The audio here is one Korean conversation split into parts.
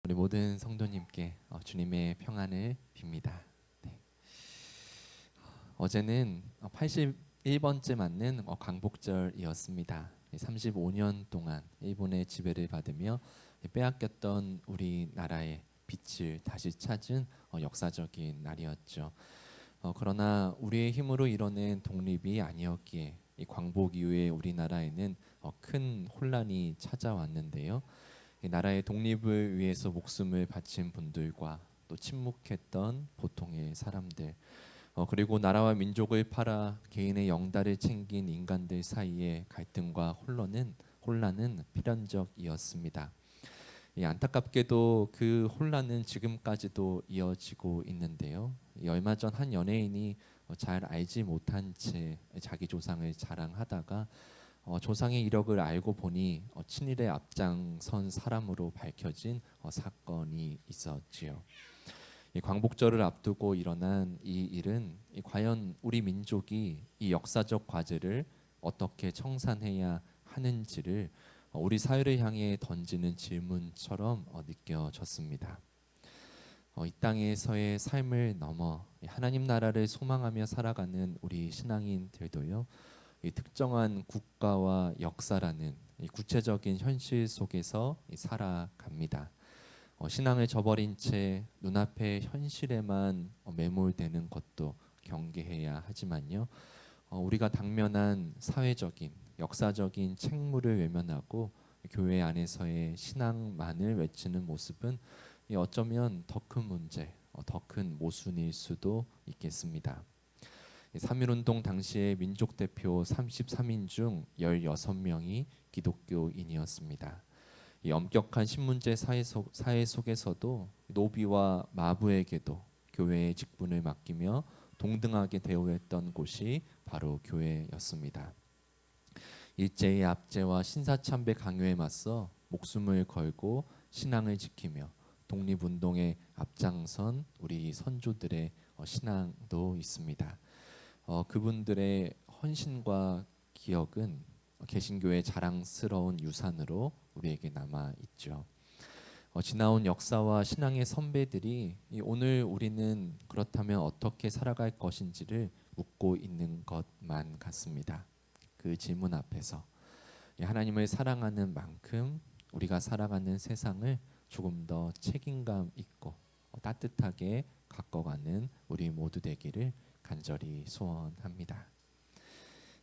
우리 모든 성도님께 주님의 평안을 빕니다. 네. 어제는 81번째 맞는 광복절이었습니다. 35년 동안 일본의 지배를 받으며 빼앗겼던 우리나라의 빛을 다시 찾은 역사적인 날이었죠. 그러나 우리의 힘으로 이뤄낸 독립이 아니었기에 이 광복 이후에 우리나라에는 큰 혼란이 찾아왔는데요. 이 나라의 독립을 위해서 목숨을 바친 분들과 또 침묵했던 보통의 사람들, 그리고 나라와 민족을 팔아 개인의 영달을 챙긴 인간들 사이의 갈등과 혼란은 필연적이었습니다. 안타깝게도 그 혼란은 지금까지도 이어지고 있는데요. 얼마 전 한 연예인이 잘 알지 못한 채 자기 조상을 자랑하다가 조상의 이력을 알고 보니 친일에 앞장선 사람으로 밝혀진 사건이 있었지요. 이 광복절을 앞두고 일어난 이 일은 과연 우리 민족이 이 역사적 과제를 어떻게 청산해야 하는지를 우리 사회를 향해 던지는 질문처럼 느껴졌습니다. 이 땅에서의 삶을 넘어 하나님 나라를 소망하며 살아가는 우리 신앙인들도요. 이 특정한 국가와 역사라는 이 구체적인 현실 속에서 살아갑니다. 신앙을 저버린 채 눈앞의 현실에만 매몰되는 것도 경계해야 하지만요. 우리가 당면한 사회적인, 역사적인 책무를 외면하고 교회 안에서의 신앙만을 외치는 모습은 어쩌면 더 큰 문제, 더 큰 모순일 수도 있겠습니다. 3.1운동 당시의 민족 대표 33인 중 16명이 기독교인이었습니다. 이 엄격한 신문제 사회 속에서도 노비와 마부에게도 교회의 직분을 맡기며 동등하게 대우했던 곳이 바로 교회였습니다. 일제의 압제와 신사참배 강요에 맞서 목숨을 걸고 신앙을 지키며 독립운동에 앞장선 우리 선조들의 신앙도 있습니다. 그분들의 헌신과 기억은 개신교의 자랑스러운 유산으로 우리에게 남아 있죠. 지나온 역사와 신앙의 선배들이 오늘 우리는 그렇다면 어떻게 살아갈 것인지를 묻고 있는 것만 같습니다. 그 질문 앞에서 하나님을 사랑하는 만큼 우리가 살아가는 세상을 조금 더 책임감 있고 따뜻하게 가꿔가는 우리 모두 되기를 간절히 소원합니다.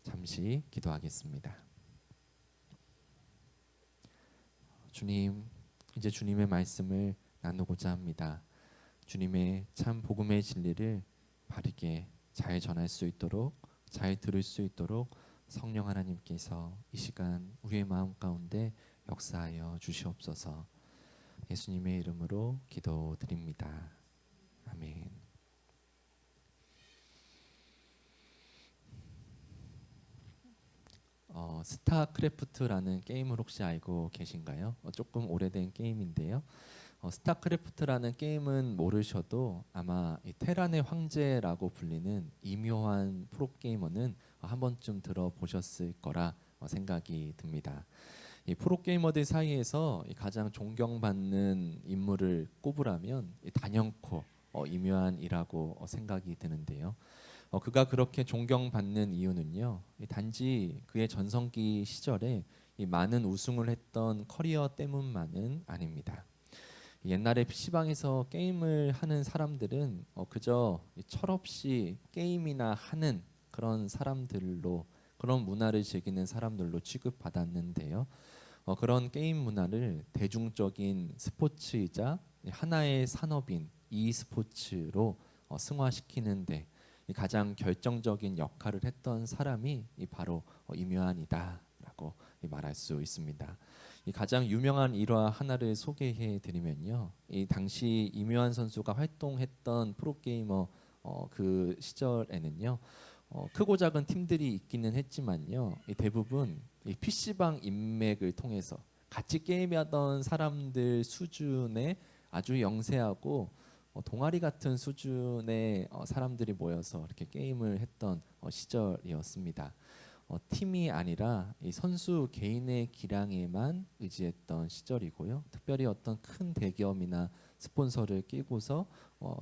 잠시 기도하겠습니다. 주님, 이제 주님의 말씀을 나누고자 합니다. 주님의 참 복음의 진리를 바르게 잘 전할 수 있도록, 잘 들을 수 있도록 성령 하나님께서 이 시간 우리의 마음 가운데 역사하여 주시옵소서. 예수님의 이름으로 기도드립니다. 아멘. 스타크래프트라는 게임을 혹시 알고 계신가요? 조금 오래된 게임인데요. 스타크래프트라는 게임은 모르셔도 아마 이 테란의 황제라고 불리는 이묘한 프로게이머는 한 번쯤 들어보셨을 거라 생각이 듭니다. 이 프로게이머들 사이에서 가장 존경받는 인물을 꼽으라면 단연코 이묘한이라고 생각이 드는데요. 그가 그렇게 존경받는 이유는요. 단지 그의 전성기 시절에 많은 우승을 했던 커리어 때문만은 아닙니다. 옛날에 PC방에서 게임을 하는 사람들은 그저 철없이 게임이나 하는 그런 사람들로, 그런 문화를 즐기는 사람들로 취급받았는데요. 그런 게임 문화를 대중적인 스포츠이자 하나의 산업인 e스포츠로 승화시키는데 가장 결정적인 역할을 했던 사람이 바로 임요한이다라고 말할 수 있습니다. 이 가장 유명한 일화 하나를 소개해 드리면요. 이 당시 임요한 선수가 활동했던 프로게이머 그 시절에는요. 크고 작은 팀들이 있기는 했지만요. 대부분 이 PC방 인맥을 통해서 같이 게임하던 사람들 수준의 아주 영세하고 동아리 같은 수준의 사람들이 모여서 이렇게 게임을 했던 시절이었습니다. 팀이 아니라 이 선수 개인의 기량에만 의지했던 시절이고요. 특별히 어떤 큰 대기업이나 스폰서를 끼고서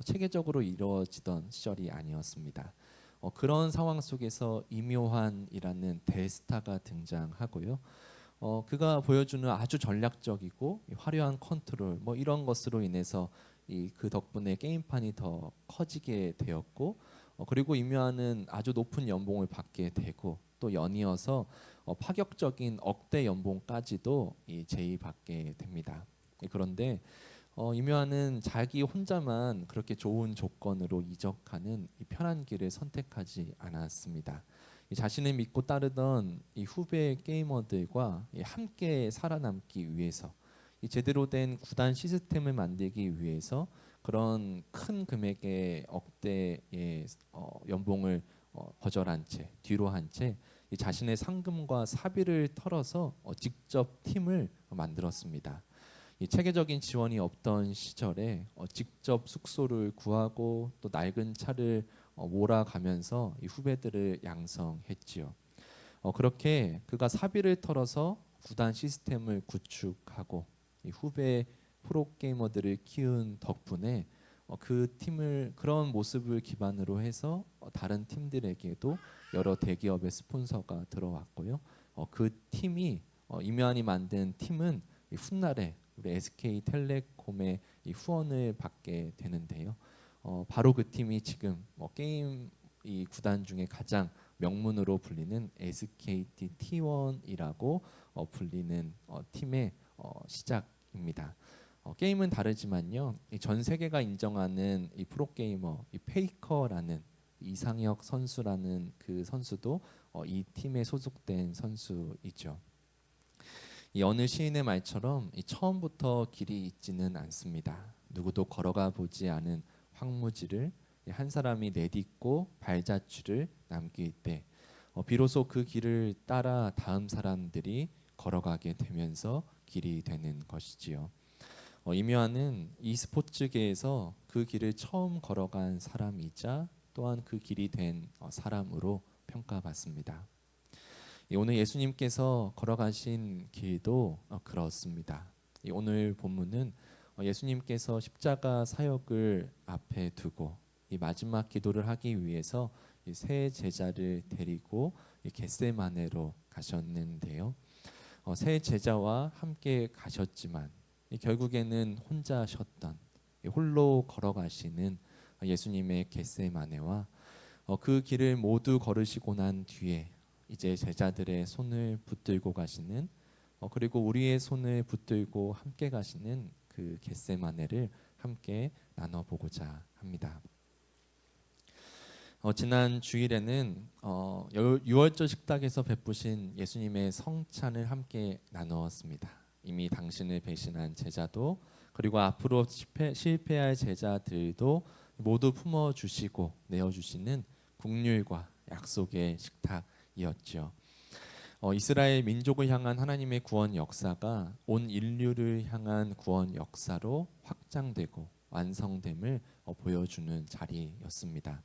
체계적으로 이루어지던 시절이 아니었습니다. 그런 상황 속에서 이묘한이라는 대스타가 등장하고요. 그가 보여주는 아주 전략적이고 화려한 컨트롤 뭐 이런 것으로 인해서 그 덕분에 게임판이 더 커지게 되었고 그리고 이묘한은 아주 높은 연봉을 받게 되고 또 연이어서 파격적인 억대 연봉까지도 제의받게 됩니다. 그런데 이묘한은 자기 혼자만 그렇게 좋은 조건으로 이적하는 이 편한 길을 선택하지 않았습니다. 자신을 믿고 따르던 이 후배 게이머들과 함께 살아남기 위해서 이 제대로 된 구단 시스템을 만들기 위해서 그런 큰 금액의 억대의 연봉을 거절한 채 뒤로 한 채 자신의 상금과 사비를 털어서 직접 팀을 만들었습니다. 이 체계적인 지원이 없던 시절에 직접 숙소를 구하고 또 낡은 차를 몰아가면서 이 후배들을 양성했지요. 그렇게 그가 사비를 털어서 구단 시스템을 구축하고 이 후배 프로 게이머들을 키운 덕분에 그 팀을 그런 모습을 기반으로 해서 다른 팀들에게도 여러 대기업의 스폰서가 들어왔고요. 그 팀이 이묘한이 만든 팀은 이 훗날에 우리 SK텔레콤의 이 후원을 받게 되는데요. 바로 그 팀이 지금 게임 이 구단 중에 가장 명문으로 불리는 SKT T1이라고 불리는 팀의 시작입니다. 게임은 다르지만요. 전 세계가 인정하는 이 프로게이머 이 페이커라는 이상혁 선수라는 그 선수도 이 팀에 소속된 선수이죠. 이 어느 시인의 말처럼 이 처음부터 길이 있지는 않습니다. 누구도 걸어가 보지 않은 황무지를 한 사람이 내딛고 발자취를 남길 때 비로소 그 길을 따라 다음 사람들이 걸어가게 되면서 길이 되는 것이지요. 이묘한은 e스포츠계에서 그 길을 처음 걸어간 사람이자 또한 그 길이 된 사람으로 평가받습니다. 오늘 예수님께서 걸어가신 길도 그렇습니다. 오늘 본문은 예수님께서 십자가 사역을 앞에 두고 이 마지막 기도를 하기 위해서 이 세 제자를 데리고 이 겟세마네로 가셨는데요. 세 제자와 함께 가셨지만 결국에는 혼자 쉬었던 홀로 걸어가시는 예수님의 겟세마네와 그 길을 모두 걸으시고 난 뒤에 이제 제자들의 손을 붙들고 가시는 그리고 우리의 손을 붙들고 함께 가시는 그 겟세마네를 함께 나눠보고자 합니다. 지난 주일에는 유월절 식탁에서 베푸신 예수님의 성찬을 함께 나누었습니다. 이미 당신을 배신한 제자도 그리고 앞으로 실패할 제자들도 모두 품어주시고 내어주시는 긍휼과 약속의 식탁이었죠. 이스라엘 민족을 향한 하나님의 구원 역사가 온 인류를 향한 구원 역사로 확장되고 완성됨을 보여주는 자리였습니다.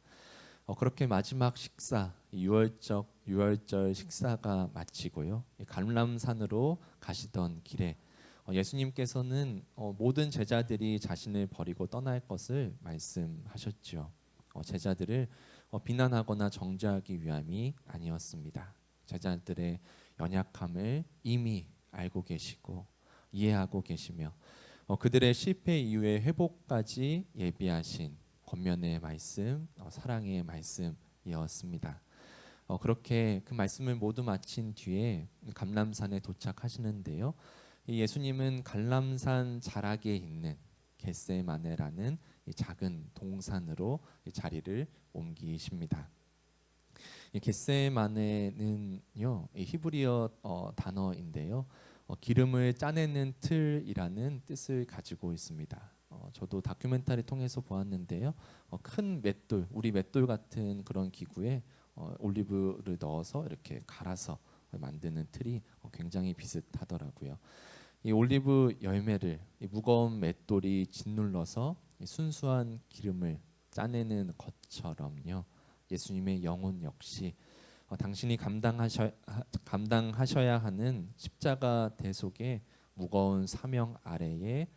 그렇게 마지막 식사, 유월절 식사가 마치고요. 감람산으로 가시던 길에 예수님께서는 모든 제자들이 자신을 버리고 떠날 것을 말씀하셨죠. 제자들을 비난하거나 정죄하기 위함이 아니었습니다. 제자들의 연약함을 이미 알고 계시고 이해하고 계시며 그들의 실패 이후의 회복까지 예비하신 권면의 말씀, 사랑의 말씀이었습니다. 그렇게 그 말씀을 모두 마친 뒤에 감람산에 도착하시는데요. 예수님은 감람산 자락에 있는 겟세마네라는 작은 동산으로 자리를 옮기십니다. 겟세마네는요 히브리어 단어인데요. 기름을 짜내는 틀이라는 뜻을 가지고 있습니다. 저도 다큐멘터리 통해서 보았는데요. 큰 맷돌, 우리 맷돌 같은 그런 기구에 올리브를 넣어서 이렇게 갈아서 만드는 틀이 굉장히 비슷하더라고요. 이 올리브 열매를 이 무거운 맷돌이 짓눌러서 이 순수한 기름을 짜내는 것처럼요. 예수님의 영혼 역시 당신이 감당하셔야 하는 십자가 대속의 무거운 사명 아래에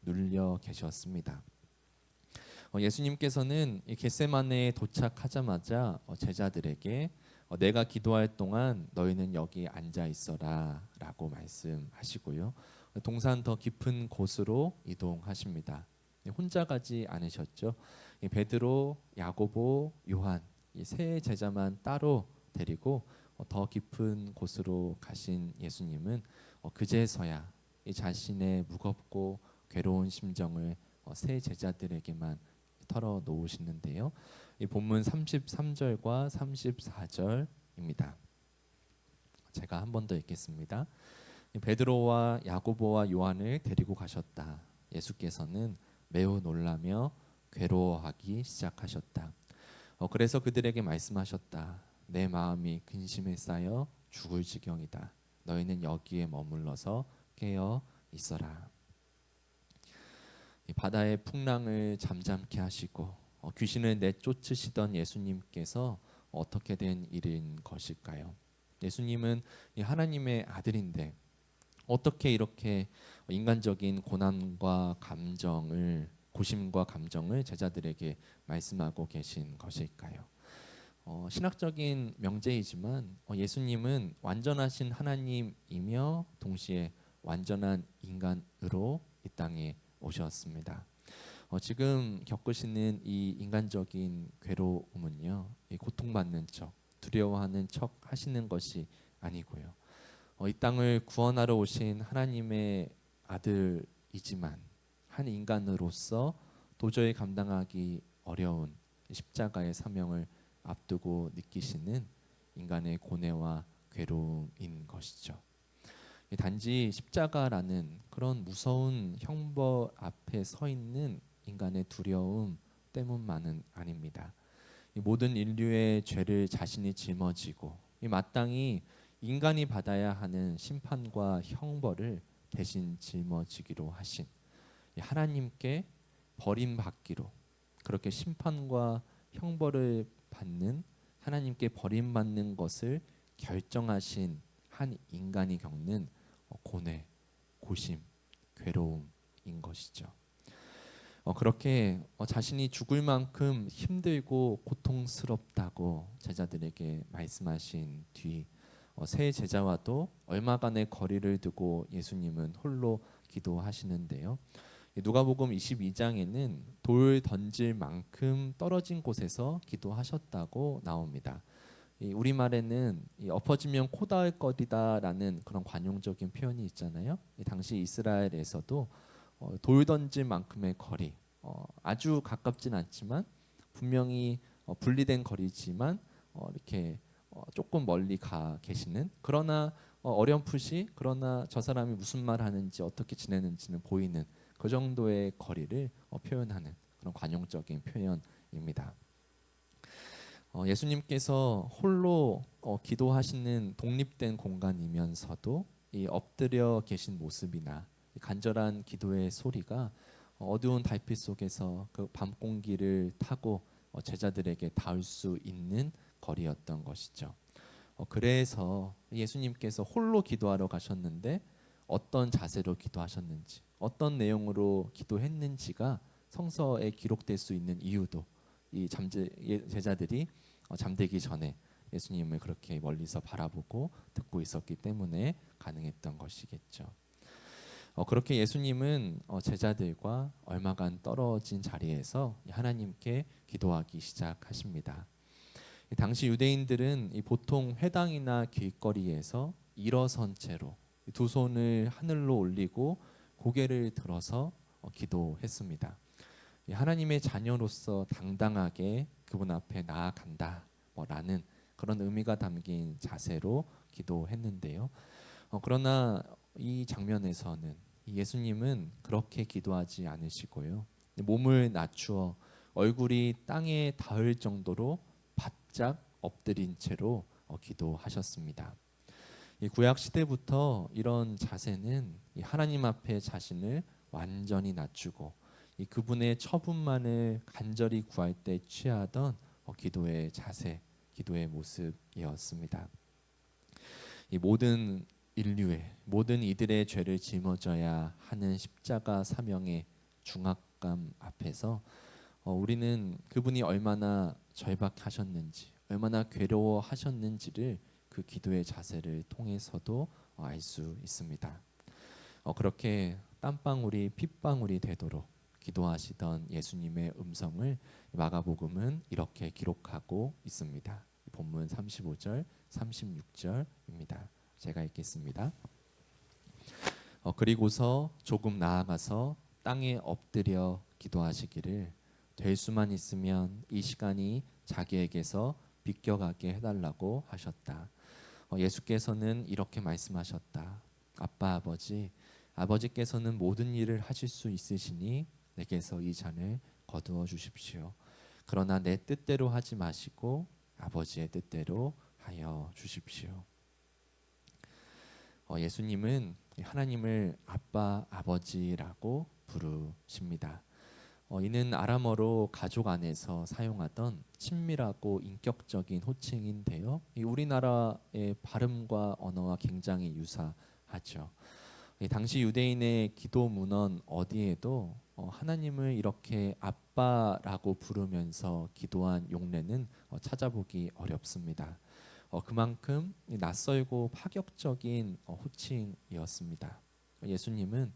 눌려 계셨습니다. 예수님께서는 이 겟세마네에 도착하자마자 제자들에게 내가 기도할 동안 너희는 여기 앉아 있어라라고 말씀하시고요. 동산 더 깊은 곳으로 이동하십니다. 혼자 가지 않으셨죠. 베드로, 야고보, 요한 이 세 제자만 따로 데리고 더 깊은 곳으로 가신 예수님은 그제서야 이 자신의 무겁고 괴로운 심정을 세 제자들에게만 털어 놓으시는데요. 이 본문 33절과 34절입니다. 제가 한 번 더 읽겠습니다. 베드로와 야고보와 요한을 데리고 가셨다. 예수께서는 매우 놀라며 괴로워하기 시작하셨다. 그래서 그들에게 말씀하셨다. 내 마음이 근심에 쌓여 죽을 지경이다. 너희는 여기에 머물러서 깨어 있어라. 이 바다의 풍랑을 잠잠케 하시고 귀신을 내쫓으시던 예수님께서 어떻게 된 일인 것일까요? 예수님은 이 하나님의 아들인데 어떻게 이렇게 인간적인 고난과 고심과 감정을 제자들에게 말씀하고 계신 것일까요? 신학적인 명제이지만 예수님은 완전하신 하나님이며 동시에 완전한 인간으로 이 땅에 오셨습니다. 지금 겪으시는 이 인간적인 괴로움은요, 이 고통받는 척, 두려워하는 척 하시는 것이 아니고요. 이 땅을 구원하러 오신 하나님의 아들이지만 한 인간으로서 도저히 감당하기 어려운 십자가의 사명을 앞두고 느끼시는 인간의 고뇌와 괴로움인 것이죠. 단지 십자가라는 그런 무서운 형벌 앞에 서 있는 인간의 두려움 때문만은 아닙니다. 이 모든 인류의 죄를 자신이 짊어지고 이 마땅히 인간이 받아야 하는 심판과 형벌을 대신 짊어지기로 하신 하나님께 버림받기로 그렇게 심판과 형벌을 받는 하나님께 버림받는 것을 결정하신 한 인간이 겪는 고뇌, 고심, 괴로움인 것이죠. 그렇게 자신이 죽을 만큼 힘들고 고통스럽다고 제자들에게 말씀하신 뒤 세 제자와도 얼마간의 거리를 두고 예수님은 홀로 기도하시는데요. 누가복음 22장에는 돌 던질 만큼 떨어진 곳에서 기도하셨다고 나옵니다. 우리말에는 엎어지면 코 닿을 거리다라는 그런 관용적인 표현이 있잖아요. 당시 이스라엘에서도 돌 던질 만큼의 거리, 아주 가깝진 않지만 분명히 분리된 거리지만 이렇게 조금 멀리 가 계시는 그러나 어렴풋이 그러나 저 사람이 무슨 말 하는지 어떻게 지내는지는 보이는 그 정도의 거리를 표현하는 그런 관용적인 표현입니다. 예수님께서 홀로 기도하시는 독립된 공간이면서도 이 엎드려 계신 모습이나 간절한 기도의 소리가 어두운 달빛 속에서 그 밤 공기를 타고 제자들에게 닿을 수 있는 거리였던 것이죠. 그래서 예수님께서 홀로 기도하러 가셨는데 어떤 자세로 기도하셨는지, 어떤 내용으로 기도했는지가 성서에 기록될 수 있는 이유도 이 제자들이 잠들기 전에 예수님을 그렇게 멀리서 바라보고 듣고 있었기 때문에 가능했던 것이겠죠. 그렇게 예수님은 제자들과 얼마간 떨어진 자리에서 하나님께 기도하기 시작하십니다. 당시 유대인들은 보통 회당이나 길거리에서 일어선 채로 두 손을 하늘로 올리고 고개를 들어서 기도했습니다. 하나님의 자녀로서 당당하게 그분 앞에 나아간다라는 그런 의미가 담긴 자세로 기도했는데요. 그러나 이 장면에서는 예수님은 그렇게 기도하지 않으시고요. 몸을 낮추어 얼굴이 땅에 닿을 정도로 바짝 엎드린 채로 기도하셨습니다. 이 구약 시대부터 이런 자세는 하나님 앞에 자신을 완전히 낮추고 이 그분의 처분만을 간절히 구할 때 취하던 기도의 자세, 기도의 모습이었습니다. 이 모든 인류의 모든 이들의 죄를 짊어져야 하는 십자가 사명의 중압감 앞에서 우리는 그분이 얼마나 절박하셨는지, 얼마나 괴로워하셨는지를 그 기도의 자세를 통해서도 알 수 있습니다. 그렇게 땀방울이 핏방울이 되도록 기도하시던 예수님의 음성을 마가복음은 이렇게 기록하고 있습니다. 본문 35절, 36절입니다. 제가 읽겠습니다. 그리고서 조금 나아가서 땅에 엎드려 기도하시기를 될 수만 있으면 이 시간이 자기에게서 비껴가게 해달라고 하셨다. 예수께서는 이렇게 말씀하셨다. 아빠 아버지, 아버지께서는 모든 일을 하실 수 있으시니 내게서 이 잔을 거두어 주십시오. 그러나 내 뜻대로 하지 마시고 아버지의 뜻대로 하여 주십시오. 예수님은 하나님을 아빠 아버지라고 부르십니다. 이는 아람어로 가족 안에서 사용하던 친밀하고 인격적인 호칭인데요. 이 우리나라의 발음과 언어와 굉장히 유사하죠. 당시 유대인의 기도 문헌 어디에도 하나님을 이렇게 아빠라고 부르면서 기도한 용례는 찾아보기 어렵습니다. 그만큼 낯설고 파격적인 호칭이었습니다. 예수님은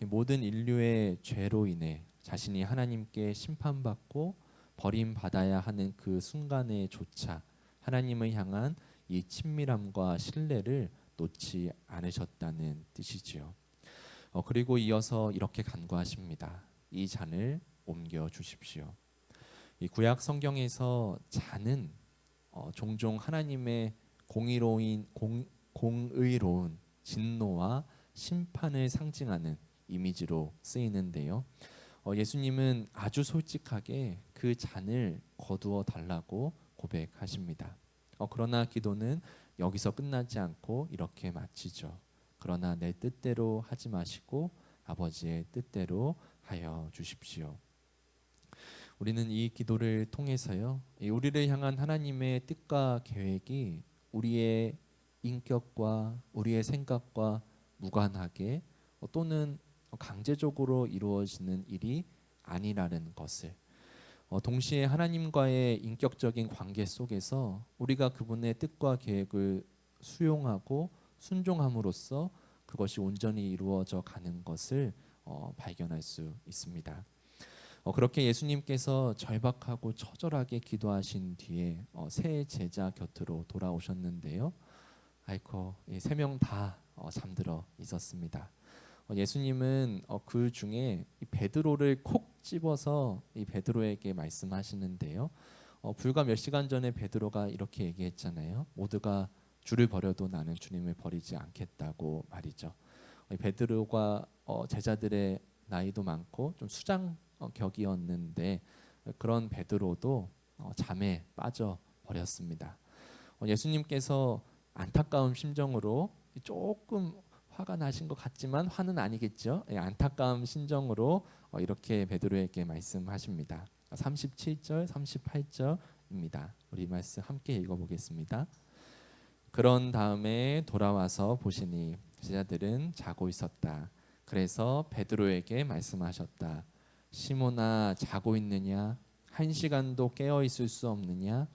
모든 인류의 죄로 인해 자신이 하나님께 심판받고 버림받아야 하는 그 순간에조차 하나님을 향한 이 친밀함과 신뢰를 놓지 않으셨다는 뜻이지요. 그리고 이어서 이렇게 간구하십니다. 이 잔을 옮겨 주십시오. 이 구약 성경에서 잔은 종종 하나님의 공의로운 진노와 심판을 상징하는 이미지로 쓰이는데요. 예수님은 아주 솔직하게 그 잔을 거두어 달라고 고백하십니다. 그러나 기도는 여기서 끝나지 않고 이렇게 마치죠. 그러나 내 뜻대로 하지 마시고 아버지의 뜻대로 하여 주십시오. 우리는 이 기도를 통해서요, 우리를 향한 하나님의 뜻과 계획이 우리의 인격과 우리의 생각과 무관하게 또는 강제적으로 이루어지는 일이 아니라는 것을, 동시에 하나님과의 인격적인 관계 속에서 우리가 그분의 뜻과 계획을 수용하고 순종함으로써 그것이 온전히 이루어져 가는 것을 발견할 수 있습니다. 그렇게 예수님께서 절박하고 처절하게 기도하신 뒤에 세 제자 곁으로 돌아오셨는데요. 아이고, 세 명 다 잠들어 있었습니다. 예수님은 그 중에 이 베드로를 콕 집어서 이 베드로에게 말씀하시는데요. 불과 몇 시간 전에 베드로가 이렇게 얘기했잖아요. 모두가 주를 버려도 나는 주님을 버리지 않겠다고 말이죠. 베드로가 제자들의 나이도 많고 좀 수장 격이었는데 그런 베드로도 잠에 빠져 버렸습니다. 예수님께서 안타까운 심정으로 조금 화가 나신 것 같지만 화는 아니겠죠. 안타까운 심정으로 이렇게 베드로에게 말씀하십니다. 37절, 38절입니다. 우리 말씀 함께 읽어보겠습니다. 그런 다음에 돌아와서 보시니 제자들은 자고 있었다. 그래서 베드로에게 말씀하셨다. 시몬아, 자고 있느냐? 한 시간도 깨어 있을 수 없느냐?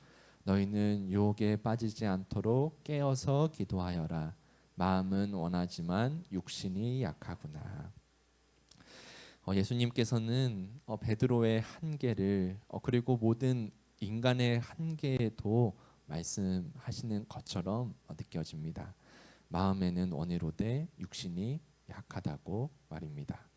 너희는 유혹에 빠지지 않도록 깨어서 기도하여라. 마음은 원하지만 육신이 약하구나. 예수님께서는 베드로의 한계를 그리고 모든 인간의 한계도 말씀하시는 것처럼 느껴집니다. 마음에는 원이로되 육신이 약하다고 말입니다.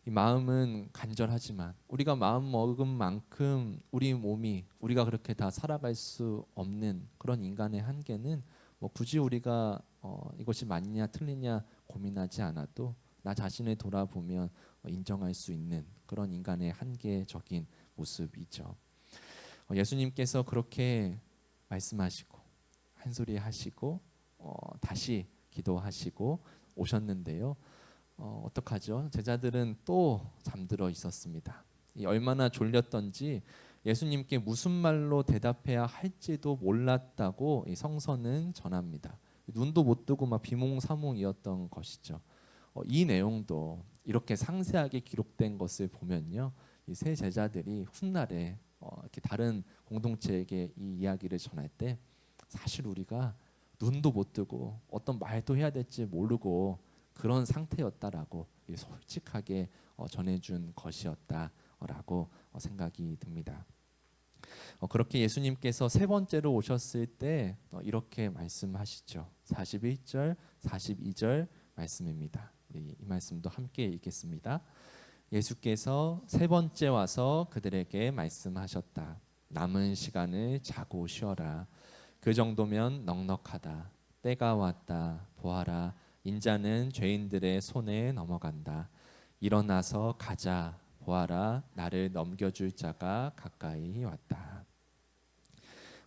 이 마음은 간절하지만 우리가 마음 먹은 만큼 우리 몸이 우리가 그렇게 다 살아갈 수 없는 그런 인간의 한계는 굳이 우리가 이것이 맞냐 틀리냐 고민하지 않아도 나 자신을 돌아보면 인정할 수 있는 그런 인간의 한계적인 모습이죠. 예수님께서 그렇게 말씀하시고 한 소리 하시고 다시 기도하시고 오셨는데요. 어떡하죠? 제자들은 또 잠들어 있었습니다. 얼마나 졸렸던지 예수님께 무슨 말로 대답해야 할지도 몰랐다고 이 성서는 전합니다. 눈도 못 뜨고 막 비몽사몽이었던 것이죠. 이 내용도 이렇게 상세하게 기록된 것을 보면요, 이 세 제자들이 훗날에 이렇게 다른 공동체에게 이 이야기를 전할 때 사실 우리가 눈도 못 뜨고 어떤 말도 해야 될지 모르고 그런 상태였다라고 솔직하게 전해준 것이었다라고 생각이 듭니다. 그렇게 예수님께서 세 번째로 오셨을 때 이렇게 말씀하시죠. 41절, 42절 말씀입니다. 이 말씀도 함께 읽겠습니다. 예수께서 세 번째 와서 그들에게 말씀하셨다. 남은 시간을 자고 쉬어라. 그 정도면 넉넉하다. 때가 왔다. 보아라. 인자는 죄인들의 손에 넘어간다. 일어나서 가자. 보아라. 나를 넘겨줄 자가 가까이 왔다.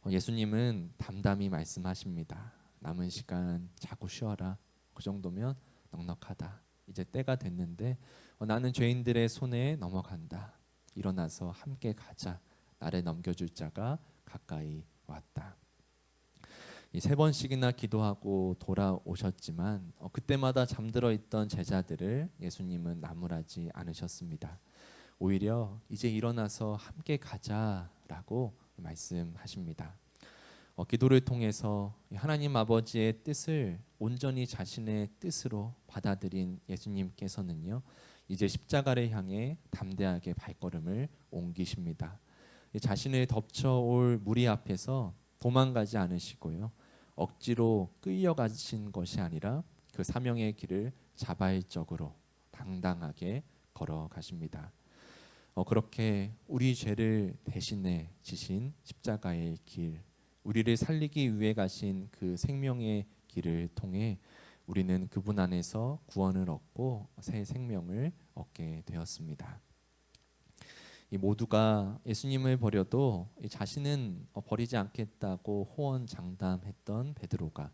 예수님은 담담히 말씀하십니다. 남은 시간 자고 쉬어라. 그 정도면 넉넉하다. 이제 때가 됐는데 나는 죄인들의 손에 넘어간다. 일어나서 함께 가자. 나를 넘겨줄 자가 가까이 왔다. 이 세 번씩이나 기도하고 돌아오셨지만 그때마다 잠들어 있던 제자들을 예수님은 나무라지 않으셨습니다. 오히려 이제 일어나서 함께 가자라고 말씀하십니다. 기도를 통해서 하나님 아버지의 뜻을 온전히 자신의 뜻으로 받아들인 예수님께서는요, 이제 십자가를 향해 담대하게 발걸음을 옮기십니다. 자신을 덮쳐올 무리 앞에서 도망가지 않으시고요, 억지로 끌려가신 것이 아니라 그 사명의 길을 자발적으로 당당하게 걸어가십니다. 그렇게 우리 죄를 대신해 지신 십자가의 길, 우리를 살리기 위해 가신 그 생명의 길을 통해 우리는 그분 안에서 구원을 얻고 새 생명을 얻게 되었습니다. 이 모두가 예수님을 버려도 자신은 버리지 않겠다고 호언장담했던 베드로가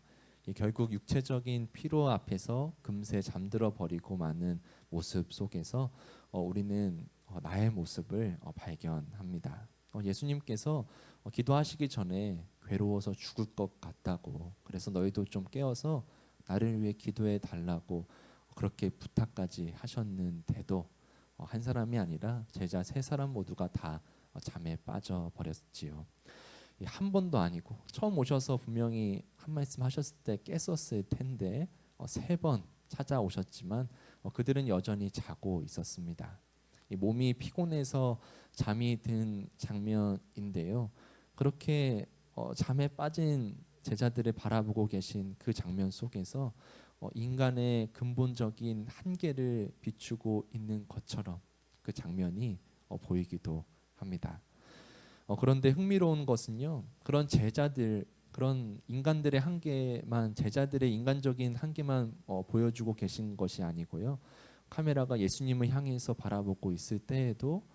결국 육체적인 피로 앞에서 금세 잠들어 버리고 마는 모습 속에서 우리는 나의 모습을 발견합니다. 예수님께서 기도하시기 전에 괴로워서 죽을 것 같다고, 그래서 너희도 좀 깨어서 나를 위해 기도해 달라고 그렇게 부탁까지 하셨는데도 한 사람이 아니라 제자 세 사람 모두가 다 잠에 빠져 버렸지요. 한 번도 아니고 처음 오셔서 분명히 한 말씀 하셨을 때 깼었을 텐데 세 번 찾아오셨지만 그들은 여전히 자고 있었습니다. 이 몸이 피곤해서 잠이 든 장면인데요. 그렇게 잠에 빠진 제자들을 바라보고 계신 그 장면 속에서 인간의 근본적인 한계를 비추고 있는 것처럼 그 장면이 보이기도 합니다. 그런데 흥미로운 것은요, 그런 제자들, 그런 인간들의 한계만, 제자들의 인간적인 한계만 보여주고 계신 것이 아니고요, 카메라가 예수님을 향해서 바라보고 있을 때에도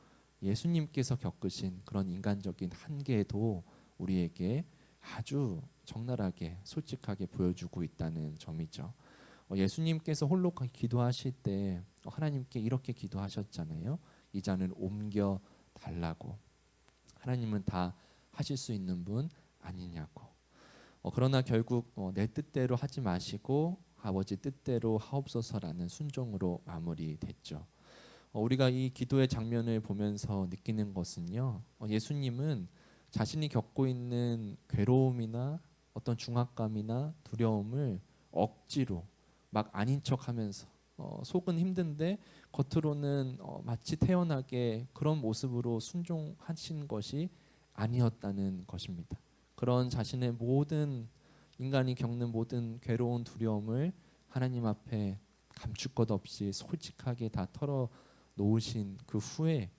예수님께서 겪으신 그런 인간적인 한계도 우리에게 아주 적나라하게 솔직하게 보여주고 있다는 점이죠. 예수님께서 홀로 기도하실 때 하나님께 이렇게 기도하셨잖아요. 이 잔을 옮겨 달라고. 하나님은 다 하실 수 있는 분 아니냐고. 그러나 결국 내 뜻대로 하지 마시고 아버지 뜻대로 하옵소서라는 순종으로 마무리됐죠. 우리가 이 기도의 장면을 보면서 느끼는 것은요, 예수님은 자신이 겪고 있는 괴로움이나 어떤 중압감이나 두려움을 억지로 막 아닌 척하면서 속은 힘든데 겉으로는 마치 태연하게 그런 모습으로 순종하신 것이 아니었다는 것입니다. 그런 자신의 모든 인간이 겪는 모든 괴로운 두려움을 하나님 앞에 감출 것 없이 솔직하게 다 털어 놓으신 그 후에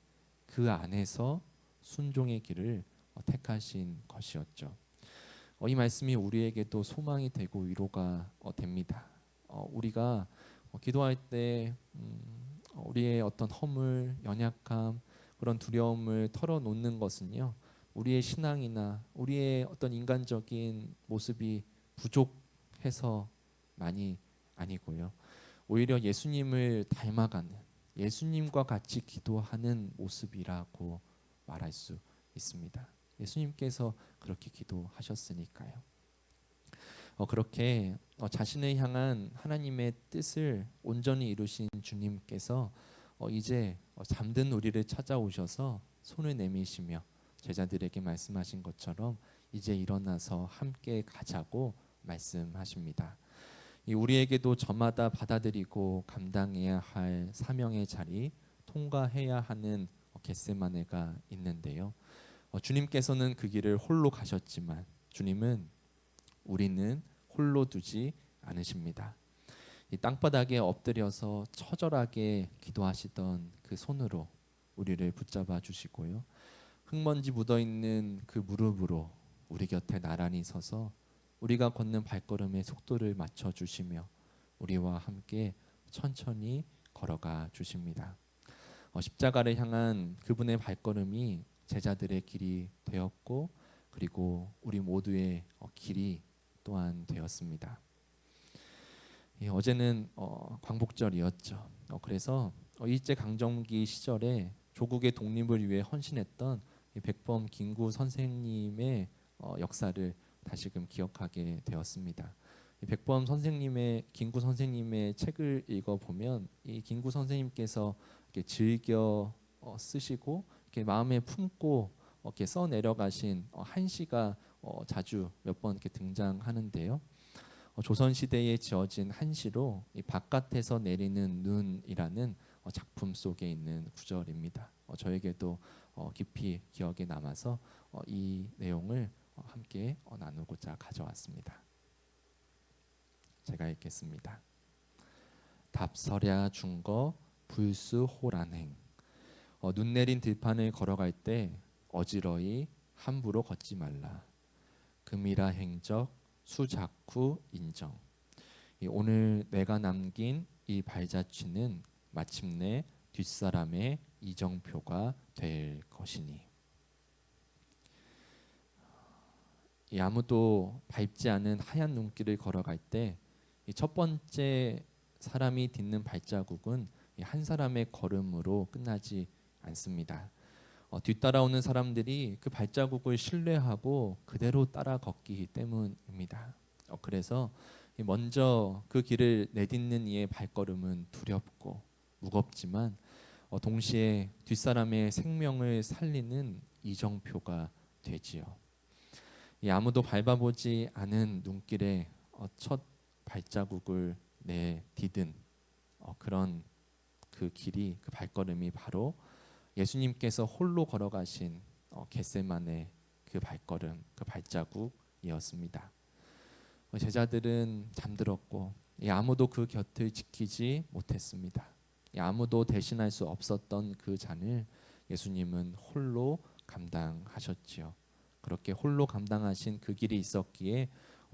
그 안에서 순종의 길을 택하신 것이었죠. 이 말씀이 우리에게도 소망이 되고 위로가 됩니다. 우리가 기도할 때 우리의 어떤 허물, 연약함, 그런 두려움을 털어놓는 것은요, 우리의 신앙이나 우리의 어떤 인간적인 모습이 부족해서만이 아니고요, 오히려 예수님을 닮아가는, 예수님과 같이 기도하는 모습이라고 말할 수 있습니다. 예수님께서 그렇게 기도하셨으니까요. 그렇게 자신을 향한 하나님의 뜻을 온전히 이루신 주님께서 이제 잠든 우리를 찾아오셔서 손을 내미시며 제자들에게 말씀하신 것처럼 이제 일어나서 함께 가자고 말씀하십니다. 우리에게도 저마다 받아들이고 감당해야 할 사명의 자리, 통과해야 하는 겟세마네가 있는데요. 주님께서는 그 길을 홀로 가셨지만 주님은 우리는 홀로 두지 않으십니다. 이 땅바닥에 엎드려서 처절하게 기도하시던 그 손으로 우리를 붙잡아 주시고요. 흙먼지 묻어 있는 그 무릎으로 우리 곁에 나란히 서서 우리가 걷는 발걸음의 속도를 맞춰 주시며 우리와 함께 천천히 걸어가 주십니다. 십자가를 향한 그분의 발걸음이 제자들의 길이 되었고 그리고 우리 모두의 길이 또한 되었습니다. 어제는 광복절이었죠. 그래서 일제 강점기 시절에 조국의 독립을 위해 헌신했던 백범 김구 선생님의 역사를 다시금 기억하게 되었습니다. 백범 선생님의 김구 선생님의 책을 읽어 보면 이 김구 선생님께서 이렇게 즐겨 쓰시고 이렇게 마음에 품고 이렇게 써 내려가신 한시가 자주 몇 번 이렇게 등장하는데요. 조선 시대에 지어진 한시로 이 바깥에서 내리는 눈이라는 작품 속에 있는 구절입니다. 저에게도 깊이 기억에 남아서 이 내용을 함께 나누고자 가져왔습니다. 제가 읽겠습니다. 답서랴 중거 불수호란행. 눈 내린 들판을 걸어갈 때 어지러이 함부로 걷지 말라. 금이라 행적 수작후 인정. 오늘 내가 남긴 이 발자취는 마침내 뒷사람의 이정표가 될 것이니. 아무도 밟지 않은 하얀 눈길을 걸어갈 때 첫 번째 사람이 딛는 발자국은 한 사람의 걸음으로 끝나지 않습니다. 뒤따라오는 사람들이 그 발자국을 신뢰하고 그대로 따라 걷기 때문입니다. 그래서 먼저 그 길을 내딛는 이의 발걸음은 두렵고 무겁지만 동시에 뒷사람의 생명을 살리는 이정표가 되지요. 아무도 밟아보지 않은 눈길에 첫 발자국을 내딛은 그런 그 길이 그 발걸음이 바로 예수님께서 홀로 걸어가신 겟세마네 그 발걸음 그 발자국이었습니다. 제자들은 잠들었고 아무도 그 곁을 지키지 못했습니다. 아무도 대신할 수 없었던 그 잔을 예수님은 홀로 감당하셨지요. 그렇게 홀로 감당하신 그 길이 있었기에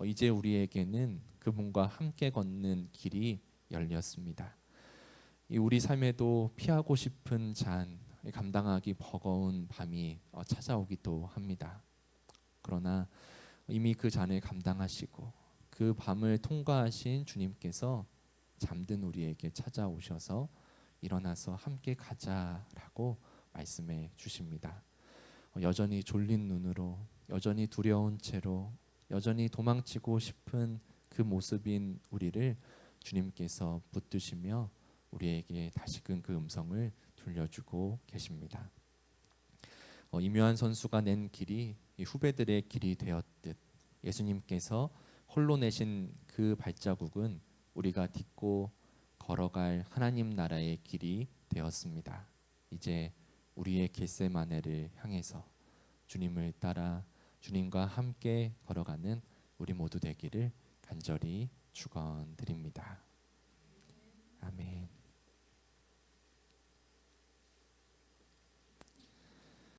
이제 우리에게는 그분과 함께 걷는 길이 열렸습니다. 우리 삶에도 피하고 싶은 잔, 감당하기 버거운 밤이 찾아오기도 합니다. 그러나 이미 그 잔을 감당하시고 그 밤을 통과하신 주님께서 잠든 우리에게 찾아오셔서 일어나서 함께 가자라고 말씀해 주십니다. 여전히 졸린 눈으로, 여전히 두려운 채로, 여전히 도망치고 싶은 그 모습인 우리를 주님께서 붙드시며 우리에게 다시금 그 음성을 들려주고 계십니다. 이묘한 선수가 낸 길이 후배들의 길이 되었듯 예수님께서 홀로 내신 그 발자국은 우리가 딛고 걸어갈 하나님 나라의 길이 되었습니다. 이제 우리의 겟세마네를 향해서 주님을 따라 주님과 함께 걸어가는 우리 모두 되기를 간절히 축원드립니다. 아멘.